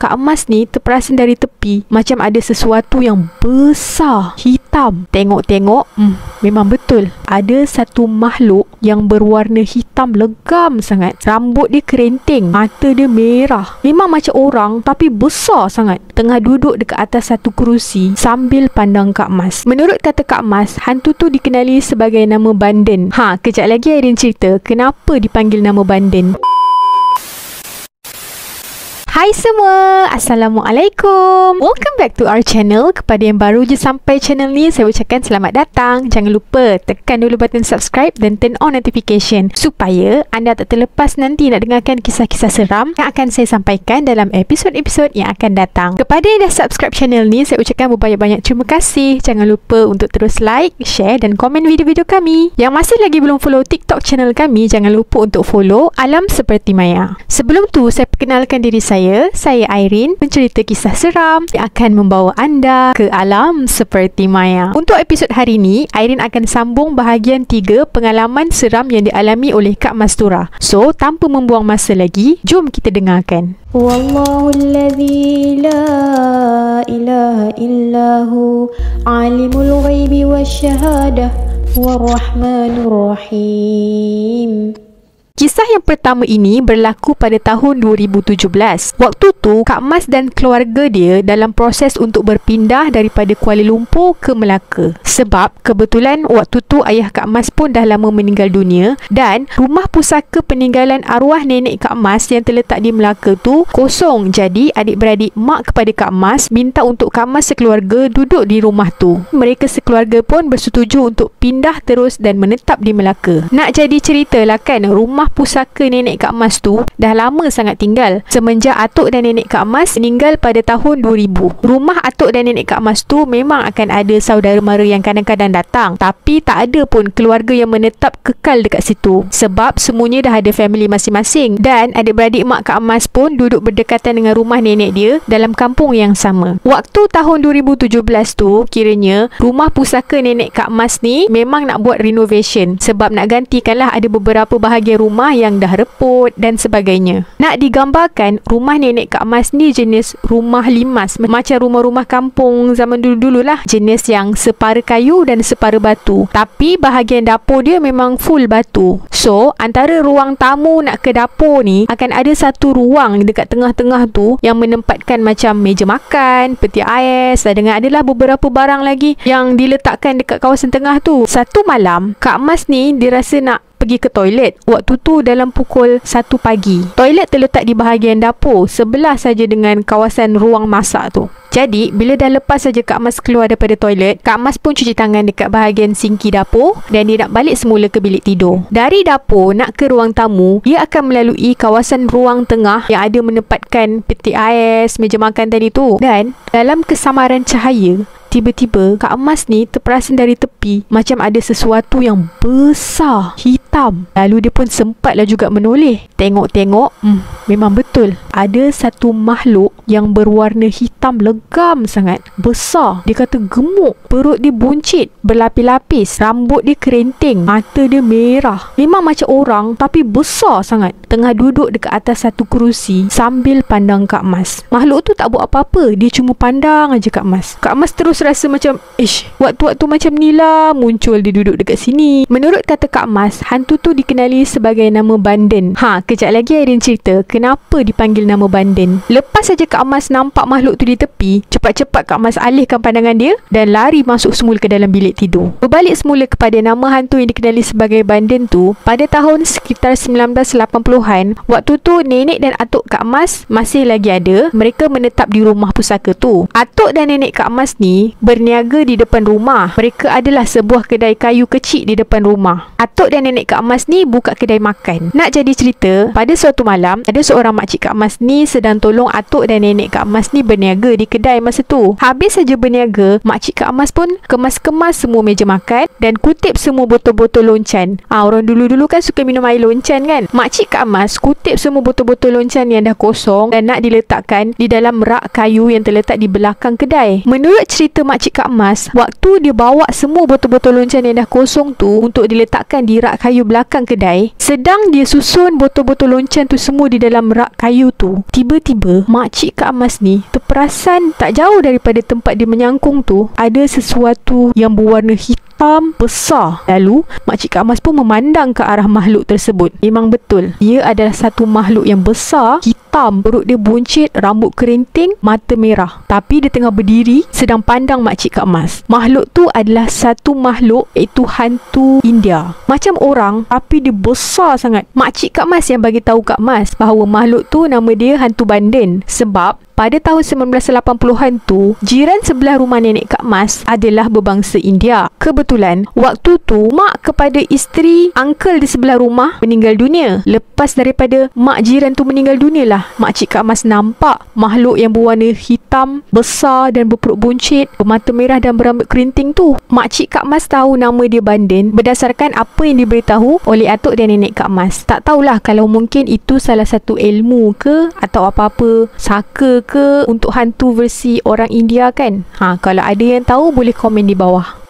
Kak Mas ni terperasan dari tepi macam ada sesuatu yang besar, hitam. Tengok-tengok, memang betul. Ada satu makhluk yang berwarna hitam legam sangat. Rambut dia kerinting, mata dia merah. Memang macam orang tapi besar sangat. Tengah duduk dekat atas satu kerusi sambil pandang Kak Mas. Menurut kata Kak Mas, hantu tu dikenali sebagai nama Banden. Kejap lagi Airin cerita kenapa dipanggil nama Banden. Hai semua, Assalamualaikum. Welcome back to our channel. Kepada yang baru je sampai channel ni, saya ucapkan selamat datang. Jangan lupa tekan dulu button subscribe dan turn on notification supaya anda tak terlepas nanti nak dengarkan kisah-kisah seram yang akan saya sampaikan dalam episod-episod yang akan datang. Kepada yang dah subscribe channel ni, saya ucapkan berbanyak-banyak terima kasih. Jangan lupa untuk terus like, share dan komen video-video kami. Yang masih lagi belum follow TikTok channel kami, jangan lupa untuk follow Alam Seperti Maya. Sebelum tu, saya perkenalkan diri saya Airin, mencerita kisah seram yang akan membawa anda ke alam seperti maya. Untuk episod hari ini, Airin akan sambung bahagian 3 pengalaman seram yang dialami oleh Kak Mastura. So, tanpa membuang masa lagi, jom kita dengarkan. Wallahulladzi la ilaha illahu alimul ghaibi wasyahadah warrahmanur rahim. Kisah yang pertama ini berlaku pada tahun 2017. Waktu tu, Kak Mas dan keluarga dia dalam proses untuk berpindah daripada Kuala Lumpur ke Melaka. Sebab kebetulan waktu tu ayah Kak Mas pun dah lama meninggal dunia dan rumah pusaka peninggalan arwah nenek Kak Mas yang terletak di Melaka tu kosong. Jadi adik-beradik mak kepada Kak Mas minta untuk Kak Mas sekeluarga duduk di rumah tu. Mereka sekeluarga pun bersetuju untuk pindah terus dan menetap di Melaka. Nak jadi cerita lah kan, rumah pusaka nenek Kak Mas tu dah lama sangat tinggal semenjak atuk dan nenek Kak Mas meninggal pada tahun 2000. Rumah atuk dan nenek Kak Mas tu memang akan ada saudara mara yang kadang-kadang datang, tapi tak ada pun keluarga yang menetap kekal dekat situ sebab semuanya dah ada family masing-masing dan adik-beradik mak Kak Mas pun duduk berdekatan dengan rumah nenek dia dalam kampung yang sama. Waktu tahun 2017 tu, kiranya rumah pusaka nenek Kak Mas ni memang nak buat renovation sebab nak gantikanlah ada beberapa bahagian rumah yang dah reput dan sebagainya. Nak digambarkan, rumah nenek Kak Mas ni jenis rumah limas, macam rumah-rumah kampung zaman dulu-dulu lah, jenis yang separa kayu dan separa batu, tapi bahagian dapur dia memang full batu. So, antara ruang tamu nak ke dapur ni akan ada satu ruang dekat tengah-tengah tu yang menempatkan macam meja makan, peti ais dan adalah beberapa barang lagi yang diletakkan dekat kawasan tengah tu. Satu malam, Kak Mas ni dia rasa nak pergi ke toilet. Waktu tu dalam pukul 1 pagi. Toilet terletak di bahagian dapur, sebelah saja dengan kawasan ruang masak tu. Jadi, bila dah lepas saja Kak Mas keluar daripada toilet, Kak Mas pun cuci tangan dekat bahagian sinki dapur dan dia nak balik semula ke bilik tidur. Dari dapur nak ke ruang tamu, dia akan melalui kawasan ruang tengah yang ada menempatkan peti ais, meja makan tadi tu. Dan dalam kesamaran cahaya, tiba-tiba Kak Mas ni terperasan dari tepi macam ada sesuatu yang besar, hitam. Lalu dia pun sempatlah juga menoleh. Tengok-tengok, memang betul. Ada satu makhluk yang berwarna hitam legam sangat, besar. Dia kata gemuk, perut dia buncit, berlapis-lapis, rambut dia kerinting, mata dia merah. Memang macam orang tapi besar sangat. Tengah duduk dekat atas satu kerusi sambil pandang Kak Mas. Makhluk tu tak buat apa-apa, dia cuma pandang aja Kak Mas. Kak Mas terus rasa macam, waktu-waktu macam ni lah muncul dia duduk dekat sini. Menurut kata Kak Mas, hantu tu dikenali sebagai nama Banden. Kejap lagi Airin cerita kenapa dipanggil nama Banden. Lepas saja Kak Mas nampak makhluk tu di tepi, cepat-cepat Kak Mas alihkan pandangan dia dan lari masuk semula ke dalam bilik tidur. Berbalik semula kepada nama hantu yang dikenali sebagai Banden tu, pada tahun sekitar 1980-an, waktu tu nenek dan atuk Kak Mas masih lagi ada. Mereka menetap di rumah pusaka tu. Atuk dan nenek Kak Mas ni berniaga di depan rumah. Mereka adalah sebuah kedai kayu kecil di depan rumah. Atuk dan nenek Kak Mas ni buka kedai makan. Nak jadi cerita, pada suatu malam ada seorang makcik Kak Mas ni sedang tolong atuk dan nenek Kak Mas ni berniaga di kedai masa tu. Habis saja berniaga, makcik Kak Mas pun kemas-kemas semua meja makan dan kutip semua botol-botol loncan. Orang dulu-dulu kan suka minum air loncan kan. Makcik Kak Mas kutip semua botol-botol loncan yang dah kosong dan nak diletakkan di dalam rak kayu yang terletak di belakang kedai. Menurut cerita kata makcik Kak Mas, waktu dia bawa semua botol-botol loncan yang dah kosong tu untuk diletakkan di rak kayu belakang kedai, sedang dia susun botol-botol loncan tu semua di dalam rak kayu tu, tiba-tiba makcik Kak Mas ni terperasan tak jauh daripada tempat dia menyangkung tu ada sesuatu yang berwarna hitam besar. Lalu makcik Kak Mas pun memandang ke arah makhluk tersebut. Memang betul, ia adalah satu makhluk yang besar, hitam, perut dia buncit, rambut kerinting, mata merah. Tapi dia tengah berdiri sedang pandang makcik Kak Mas. Makhluk tu adalah satu makhluk iaitu hantu India. Macam orang tapi dia besar sangat. Makcik Kak Mas yang bagi tahu Kak Mas bahawa makhluk tu nama dia hantu Banden, sebab pada tahun 1980-an tu, jiran sebelah rumah nenek Kak Mas adalah berbangsa India. Kebetulan, waktu tu mak kepada isteri uncle di sebelah rumah meninggal dunia. Lepas daripada mak jiran tu meninggal dunia lah, makcik Kak Mas nampak makhluk yang berwarna hitam, besar dan berperut buncit, bermata merah dan berambut kerinting tu. Makcik Kak Mas tahu nama dia Banden berdasarkan apa yang diberitahu oleh atuk dan nenek Kak Mas. Tak tahulah kalau mungkin itu salah satu ilmu ke atau apa-apa saka ke untuk hantu versi orang India kan. Kalau ada yang tahu boleh komen di bawah.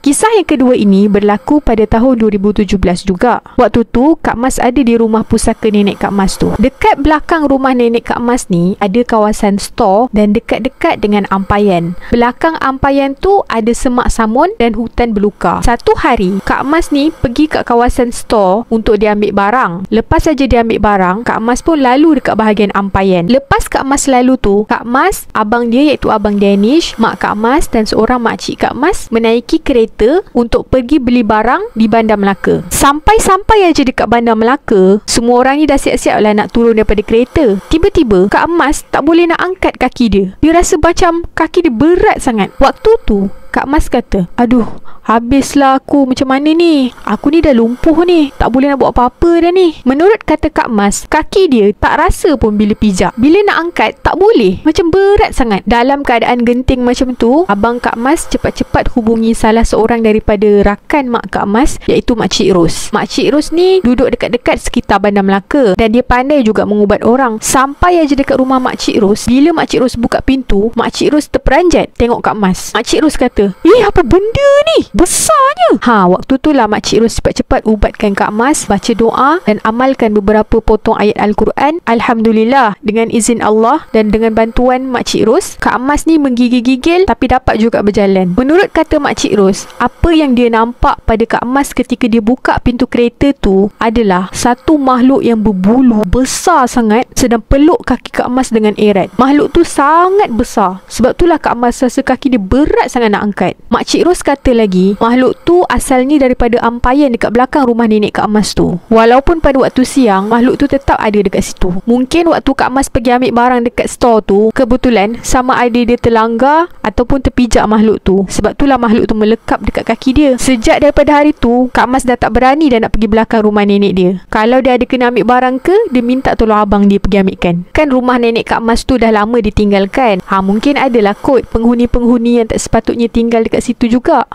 Kisah yang kedua ini berlaku pada tahun 2017 juga. Waktu tu Kak Mas ada di rumah pusaka nenek Kak Mas tu. Dekat belakang rumah nenek Kak Mas ni ada kawasan store dan dekat-dekat dengan ampayan. Belakang ampayan tu ada semak samun dan hutan belukar. Satu hari Kak Mas ni pergi kat kawasan store untuk dia ambil barang. Lepas saja dia ambil barang, Kak Mas pun lalu dekat bahagian ampayan. Lepas Kak Mas lalu tu, Kak Mas, abang dia iaitu abang Danish, mak Kak Mas dan seorang makcik Kak Mas menaiki kereta untuk pergi beli barang di Bandar Melaka. Sampai-sampai aja dekat Bandar Melaka, semua orang ni dah siap-siap lah nak turun daripada kereta. Tiba-tiba Kak Mas tak boleh nak angkat kaki dia. Dia rasa macam kaki dia berat sangat. Waktu tu Kak Mas kata, aduh, habislah aku, macam mana ni? Aku ni dah lumpuh ni, tak boleh nak buat apa-apa dah ni. Menurut kata Kak Mas, kaki dia tak rasa pun bila pijak. Bila nak angkat, tak boleh. Macam berat sangat. Dalam keadaan genting macam tu, abang Kak Mas cepat-cepat hubungi salah seorang daripada rakan mak Kak Mas, iaitu Makcik Ros. Makcik Ros ni duduk dekat-dekat sekitar Bandar Melaka dan dia pandai juga mengubat orang. Sampai aja dekat rumah Makcik Ros, bila Makcik Ros buka pintu, Makcik Ros terperanjat tengok Kak Mas. Makcik Ros kata, apa benda ni? Besarnya. Waktu tu lah Makcik Ros cepat-cepat ubatkan Kak Mas, baca doa dan amalkan beberapa potong ayat Al-Quran. Alhamdulillah, dengan izin Allah dan dengan bantuan Makcik Ros, Kak Mas ni menggigil-gigil tapi dapat juga berjalan. Menurut kata Makcik Ros, apa yang dia nampak pada Kak Mas ketika dia buka pintu kereta tu adalah satu makhluk yang berbulu besar sangat sedang peluk kaki Kak Mas dengan erat. Makhluk tu sangat besar. Sebab itulah Kak Mas rasa kaki dia berat sangat nak angkat. Makcik Ros kata lagi, makhluk tu asalnya daripada ampayan dekat belakang rumah nenek Kak Mas tu. Walaupun pada waktu siang, makhluk tu tetap ada dekat situ. Mungkin waktu Kak Mas pergi ambil barang dekat store tu, kebetulan sama ada dia terlanggar ataupun terpijak makhluk tu. Sebab itulah makhluk tu melekap dekat kaki dia. Sejak daripada hari tu, Kak Mas dah tak berani dah nak pergi belakang rumah nenek dia. Kalau dia ada kena ambil barang ke, dia minta tolong abang dia pergi ambilkan. Kan rumah nenek Kak Mas tu dah lama ditinggalkan. Mungkin adalah kod penghuni-penghuni yang tak sepatutnya tinggal dekat situ juga.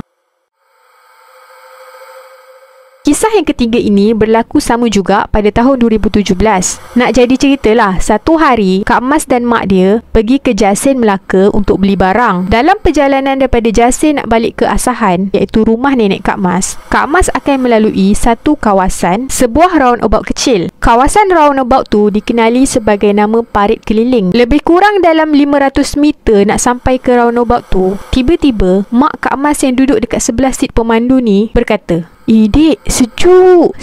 Kisah yang ketiga ini berlaku sama juga pada tahun 2017. Nak jadi ceritalah, satu hari Kak Mas dan mak dia pergi ke Jasin Melaka untuk beli barang. Dalam perjalanan daripada Jasin nak balik ke asahan, iaitu rumah nenek Kak Mas akan melalui satu kawasan, sebuah roundabout kecil. Kawasan roundabout tu dikenali sebagai nama Parit Keliling. Lebih kurang dalam 500 meter nak sampai ke roundabout tu, tiba-tiba mak Kak Mas yang duduk dekat sebelah seat pemandu ni berkata, Dek, sejuk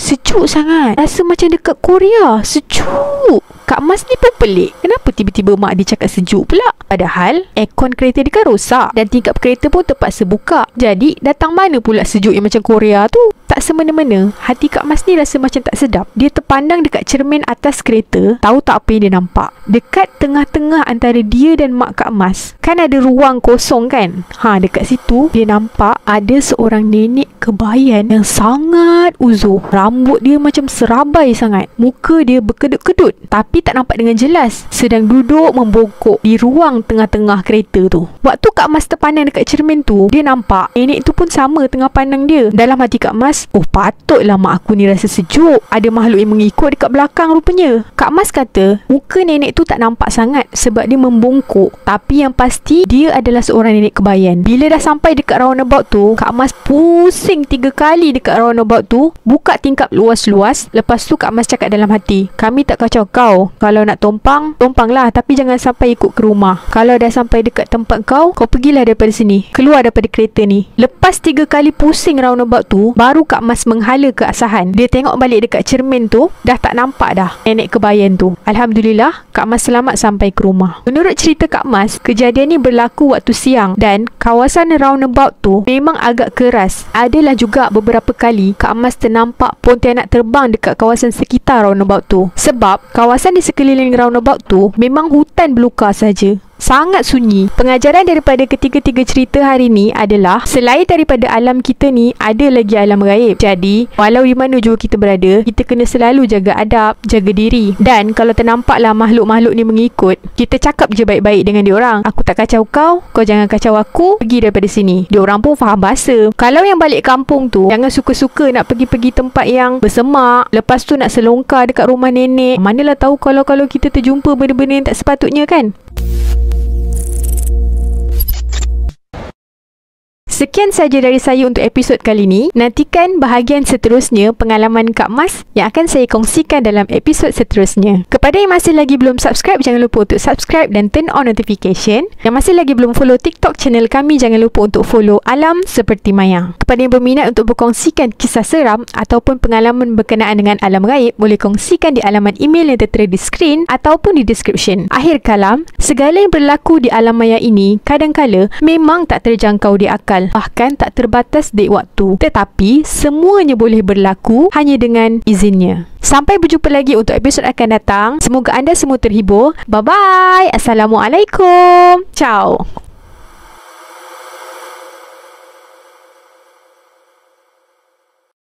sangat. Rasa macam dekat Korea, sejuk. Kak Mas ni pun pelik. Kenapa tiba-tiba mak dia cakap sejuk pula? Padahal aircon kereta dia kan rosak dan tingkap kereta pun terpaksa buka. Jadi datang mana pula sejuk yang macam Korea tu? Tak semena-mena, hati Kak Mas ni rasa macam tak sedap. Dia terpandang dekat cermin atas kereta. Tahu tak apa yang dia nampak? Dekat tengah-tengah antara dia dan mak Kak Mas, kan ada ruang kosong kan? Dekat situ dia nampak ada seorang nenek kebayan yang sangat uzur. Rambut dia macam serabai sangat. Muka dia berkedut-kedut. Tapi tapi tak nampak dengan jelas, sedang duduk membongkok di ruang tengah-tengah kereta tu. Waktu Kak Mas terpandang dekat cermin tu, dia nampak nenek tu pun sama tengah pandang dia. Dalam hati Kak Mas, oh patutlah mak aku ni rasa sejuk, ada makhluk yang mengikut dekat belakang rupanya. Kak Mas kata muka nenek tu tak nampak sangat sebab dia membongkok, tapi yang pasti dia adalah seorang nenek kebayan. Bila dah sampai dekat roundabout tu, Kak Mas pusing 3 kali dekat roundabout tu, buka tingkap luas-luas. Lepas tu Kak Mas cakap dalam hati, kami tak kacau kau, kalau nak tumpang, tumpanglah, tapi jangan sampai ikut ke rumah. Kalau dah sampai dekat tempat kau pergilah daripada sini, keluar daripada kereta ni. Lepas 3 kali pusing roundabout tu, baru Kak Mas menghala keasahan. Dia tengok balik dekat cermin tu, dah tak nampak dah nenek kebayan tu. Alhamdulillah, Kak Mas selamat sampai ke rumah. Menurut cerita Kak Mas, kejadian ni berlaku waktu siang dan kawasan roundabout tu memang agak keras. Adalah juga beberapa kali Kak Mas ternampak pontianak terbang dekat kawasan sekitar roundabout tu. Sebab kawasan di sekeliling roundabout tu memang hutan belukar saja. Sangat sunyi. Pengajaran daripada ketiga-tiga cerita hari ni adalah selain daripada alam kita ni, ada lagi alam gaib. Jadi walau di mana jua kita berada, kita kena selalu jaga adab, jaga diri. Dan kalau ternampaklah makhluk-makhluk ni mengikut, kita cakap je baik-baik dengan diorang. Aku tak kacau kau, kau jangan kacau aku, pergi daripada sini. Diorang pun faham bahasa. Kalau yang balik kampung tu, jangan suka-suka nak pergi-pergi tempat yang bersemak, lepas tu nak selongkar dekat rumah nenek. Manalah tahu kalau kita terjumpa benda-benda yang tak sepatutnya kan. Sekian saja dari saya untuk episod kali ini. Nantikan bahagian seterusnya pengalaman Kak Mas yang akan saya kongsikan dalam episod seterusnya. Kepada yang masih lagi belum subscribe, jangan lupa untuk subscribe dan turn on notification. Yang masih lagi belum follow TikTok channel kami, jangan lupa untuk follow Alam Seperti Maya. Kepada yang berminat untuk berkongsikan kisah seram ataupun pengalaman berkenaan dengan alam gaib, boleh kongsikan di alamat email yang tertera di skrin ataupun di description. Akhir kalam, segala yang berlaku di alam maya ini kadang-kala memang tak terjangkau di akal, bahkan tak terbatas di waktu, tetapi semuanya boleh berlaku hanya dengan izinnya. Sampai berjumpa lagi untuk episod akan datang. Semoga anda semua terhibur. Bye bye. Assalamualaikum. Ciao.